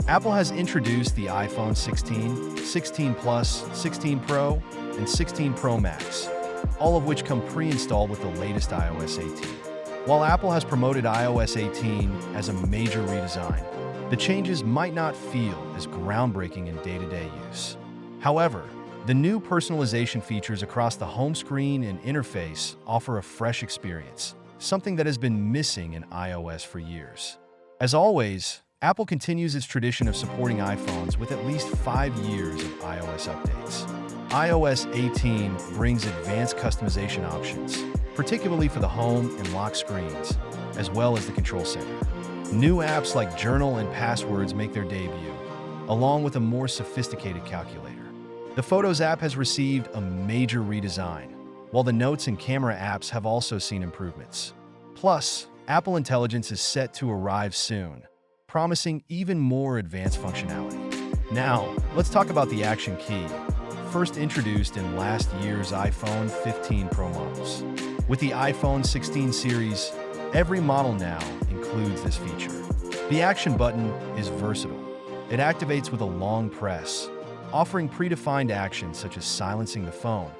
Apple has introduced the iPhone 16, 16 Plus, 16 Pro, and 16 Pro Max, all of which come pre-installed with the latest iOS 18. While Apple has promoted iOS 18 as a major redesign, the changes might not feel as groundbreaking in day-to-day use. However, the new personalization features across the home screen and interface offer a fresh experience, something that has been missing in iOS for years. As always, Apple continues its tradition of supporting iPhones with at least 5 years of iOS updates. iOS 18 brings advanced customization options, particularly for the home and lock screens, as well as the control center. New apps like Journal and Passwords make their debut, along with a more sophisticated calculator. The Photos app has received a major redesign, while the Notes and Camera apps have also seen improvements. Plus, Apple Intelligence is set to arrive soon, promising even more advanced functionality. Now, let's talk about the Action Key, first introduced in last year's iPhone 15 Pro models. With the iPhone 16 series, every model now includes this feature. The Action button is versatile. It activates with a long press, offering predefined actions such as silencing the phone,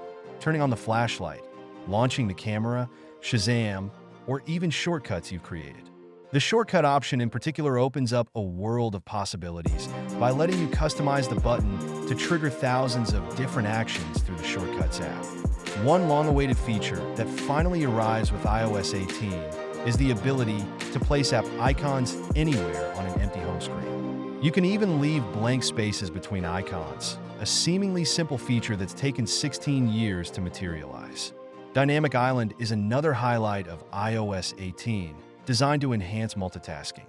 turning on the flashlight, launching the camera, Shazam, or even shortcuts you've created. The shortcut option in particular opens up a world of possibilities by letting you customize the button to trigger thousands of different actions through the Shortcuts app. One long-awaited feature that finally arrives with iOS 18 is the ability to place app icons anywhere on an empty home screen. You can even leave blank spaces between icons, a seemingly simple feature that's taken 16 years to materialize. Dynamic Island is another highlight of iOS 18, designed to enhance multitasking.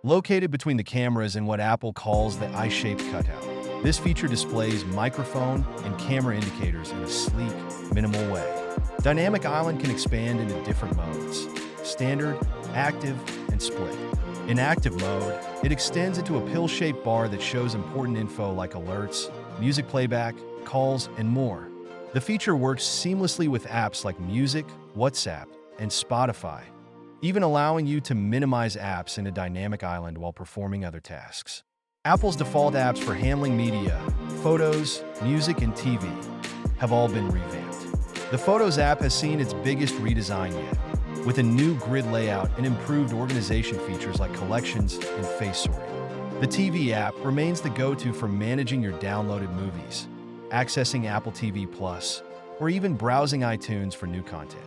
Located between the cameras and what Apple calls the I-shaped cutout, this feature displays microphone and camera indicators in a sleek, minimal way. Dynamic Island can expand into different modes: standard, active, and split. In active mode, it extends into a pill-shaped bar that shows important info like alerts, music playback, calls, and more. The feature works seamlessly with apps like Music, WhatsApp, and Spotify, even allowing you to minimize apps in a dynamic island while performing other tasks. Apple's default apps for handling media, photos, music, and TV have all been revamped. The Photos app has seen its biggest redesign yet, with a new grid layout and improved organization features like collections and face sorting. The TV app remains the go-to for managing your downloaded movies, accessing Apple TV Plus, or even browsing iTunes for new content.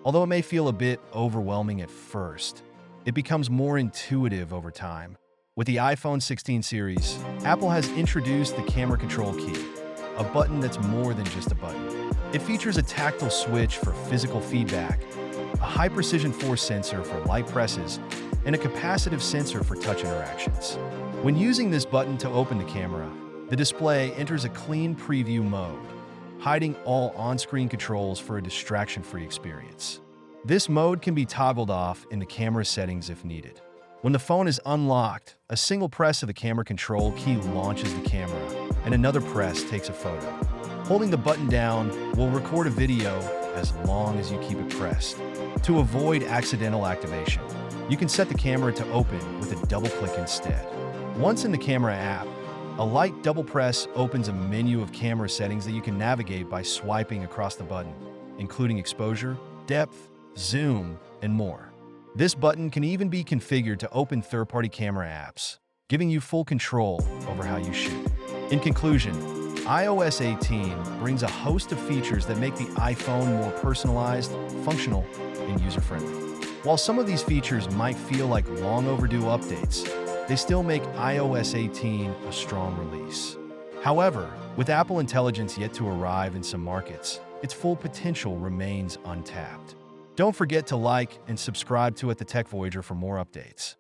Although it may feel a bit overwhelming at first, it becomes more intuitive over time. With the iPhone 16 series, Apple has introduced the Camera Control Key, a button that's more than just a button. It features a tactile switch for physical feedback, a high-precision force sensor for light presses, and a capacitive sensor for touch interactions. When using this button to open the camera, the display enters a clean preview mode, hiding all on-screen controls for a distraction-free experience. This mode can be toggled off in the camera settings if needed. When the phone is unlocked, a single press of the camera control key launches the camera, and another press takes a photo. Holding the button down will record a video as long as you keep it pressed. To avoid accidental activation, you can set the camera to open with a double click instead. Once in the camera app, a light double press opens a menu of camera settings that you can navigate by swiping across the button, including exposure, depth, zoom, and more. This button can even be configured to open third-party camera apps, giving you full control over how you shoot. In conclusion, iOS 18 brings a host of features that make the iPhone more personalized, functional, and user-friendly. While some of these features might feel like long overdue updates, they still make iOS 18 a strong release. However, with Apple Intelligence yet to arrive in some markets, its full potential remains untapped. Don't forget to like and subscribe to The Tech Voyager for more updates.